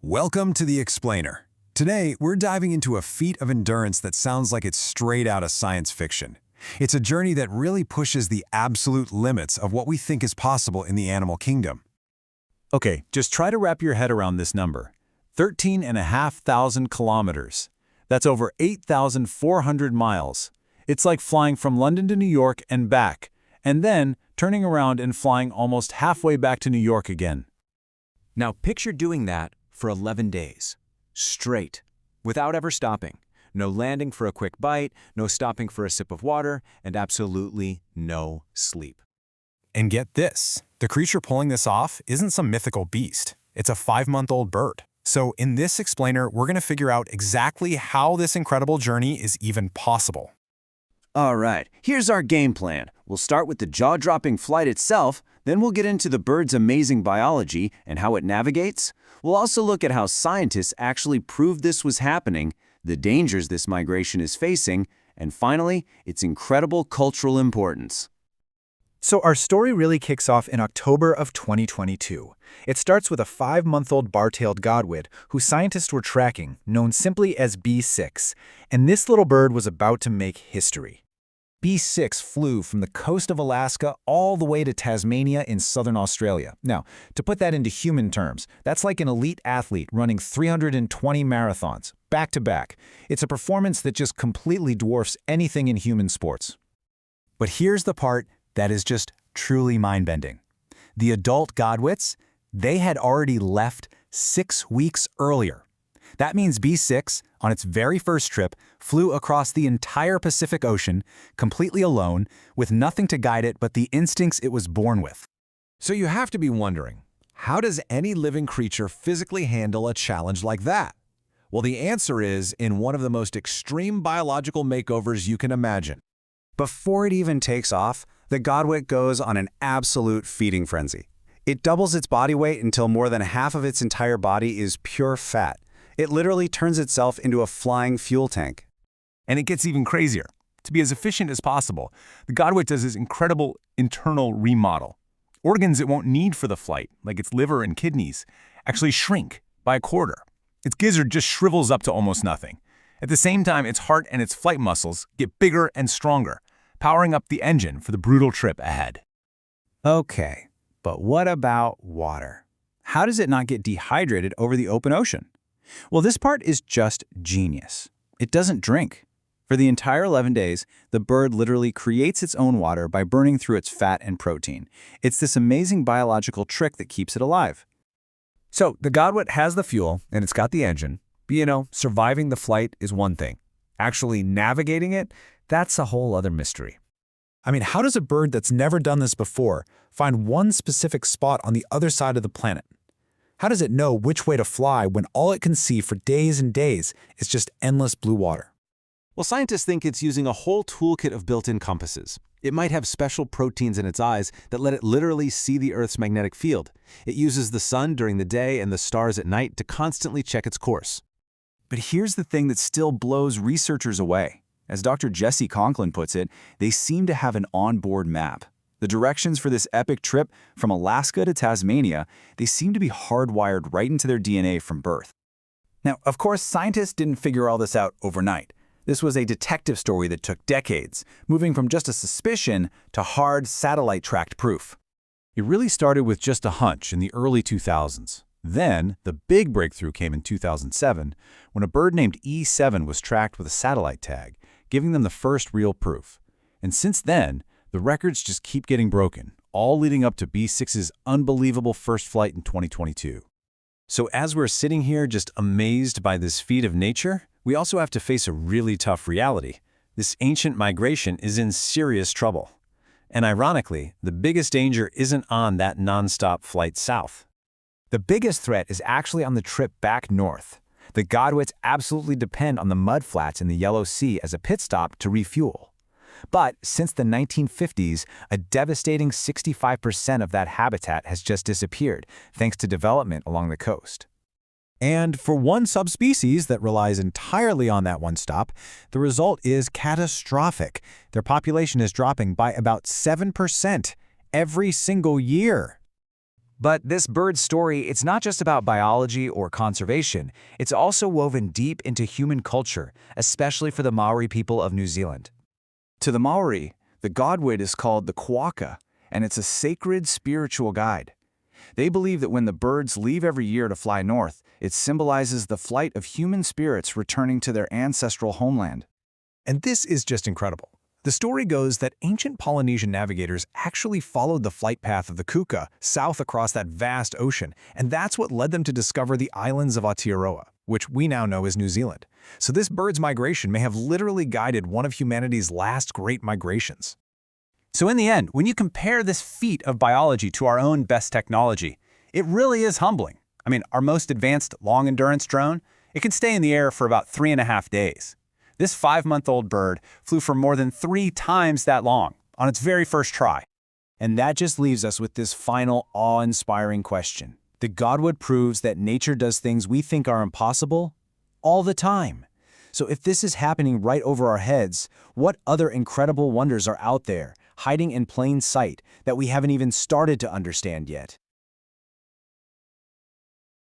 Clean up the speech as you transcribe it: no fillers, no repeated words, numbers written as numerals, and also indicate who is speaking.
Speaker 1: Welcome to The Explainer. Today, we're diving into a feat of endurance that sounds like it's straight out of science fiction. It's a journey that really pushes the absolute limits of what we think is possible in the animal kingdom.
Speaker 2: Okay, just try to wrap your head around this number. 13,500 kilometers. That's over 8,400 miles. It's like flying from London to New York and back, and then turning around and flying almost halfway back to New York again.
Speaker 3: Now picture doing that for 11 days, straight, without ever stopping. No landing for a quick bite, no stopping for a sip of water, and absolutely no sleep.
Speaker 4: And get this, the creature pulling this off isn't some mythical beast. It's a 5-month-old bird. So in this explainer, we're going to figure out exactly how this incredible journey is even possible.
Speaker 5: All right, here's our game plan. We'll start with the jaw-dropping flight itself, then we'll get into the bird's amazing biology and how it navigates. We'll also look at how scientists actually proved this was happening, the dangers this migration is facing, and finally, its incredible cultural importance.
Speaker 6: So our story really kicks off in October of 2022. It starts with a 5-month-old bar-tailed Godwit, who scientists were tracking, known simply as B6, and this little bird was about to make history.
Speaker 2: B6 flew from the coast of Alaska all the way to Tasmania in southern Australia. Now, to put that into human terms, that's like an elite athlete running 320 marathons, back-to-back. It's a performance that just completely dwarfs anything in human sports.
Speaker 4: But here's the part that is just truly mind-bending. The adult Godwits, they had already left 6 weeks earlier. That means B6, on its very first trip, flew across the entire Pacific Ocean, completely alone, with nothing to guide it but the instincts it was born with.
Speaker 1: So you have to be wondering, how does any living creature physically handle a challenge like that? Well, the answer is in one of the most extreme biological makeovers you can imagine.
Speaker 5: Before it even takes off, the Godwit goes on an absolute feeding frenzy. It doubles its body weight until more than half of its entire body is pure fat. It literally turns itself into a flying fuel tank.
Speaker 2: And it gets even crazier. To be as efficient as possible, the Godwit does this incredible internal remodel. Organs it won't need for the flight, like its liver and kidneys, actually shrink by a quarter. Its gizzard just shrivels up to almost nothing. At the same time, its heart and its flight muscles get bigger and stronger, powering up the engine for the brutal trip ahead.
Speaker 5: Okay, but what about water? How does it not get dehydrated over the open ocean? Well, this part is just genius. It doesn't drink. For the entire 11 days, the bird literally creates its own water by burning through its fat and protein. It's this amazing biological trick that keeps it alive.
Speaker 1: So the Godwit has the fuel and it's got the engine. But surviving the flight is one thing. Actually navigating it, that's a whole other mystery.
Speaker 4: I mean, how does a bird that's never done this before find one specific spot on the other side of the planet? How does it know which way to fly when all it can see for days and days is just endless blue water?
Speaker 3: Well, scientists think it's using a whole toolkit of built-in compasses. It might have special proteins in its eyes that let it literally see the Earth's magnetic field. It uses the sun during the day and the stars at night to constantly check its course.
Speaker 5: But here's the thing that still blows researchers away. As Dr. Jesse Conklin puts it, they seem to have an onboard map. The directions for this epic trip from Alaska to Tasmania, they seem to be hardwired right into their DNA from birth. Now, of course, scientists didn't figure all this out overnight. This was a detective story that took decades, moving from just a suspicion to hard satellite-tracked proof.
Speaker 2: It really started with just a hunch in the early 2000s. Then, the big breakthrough came in 2007, when a bird named E7 was tracked with a satellite tag, giving them the first real proof. And since then, the records just keep getting broken, all leading up to B6's unbelievable first flight in 2022.
Speaker 1: So as we're sitting here just amazed by this feat of nature, we also have to face a really tough reality. This ancient migration is in serious trouble. And ironically, the biggest danger isn't on that nonstop flight south.
Speaker 5: The biggest threat is actually on the trip back north. The Godwits absolutely depend on the mudflats in the Yellow Sea as a pit stop to refuel. But since the 1950s, a devastating 65% of that habitat has just disappeared, thanks to development along the coast.
Speaker 1: And for one subspecies that relies entirely on that one stop, the result is catastrophic. Their population is dropping by about 7% every single year.
Speaker 4: But this bird's story, it's not just about biology or conservation, it's also woven deep into human culture, especially for the Maori people of New Zealand.
Speaker 5: To the Maori, the Godwit is called the Quokka, and it's a sacred spiritual guide. They believe that when the birds leave every year to fly north, it symbolizes the flight of human spirits returning to their ancestral homeland.
Speaker 1: And this is just incredible. The story goes that ancient Polynesian navigators actually followed the flight path of the kuka south across that vast ocean, and that's what led them to discover the islands of Aotearoa, which we now know as New Zealand. So this bird's migration may have literally guided one of humanity's last great migrations. So in the end, when you compare this feat of biology to our own best technology, it really is humbling. I mean, our most advanced long-endurance drone, it can stay in the air for about 3.5 days. This 5-month-old bird flew for more than 3 times that long on its very first try. And that just leaves us with this final awe-inspiring question. The Godwit proves that nature does things we think are impossible all the time. So if this is happening right over our heads, what other incredible wonders are out there, hiding in plain sight, that we haven't even started to understand yet?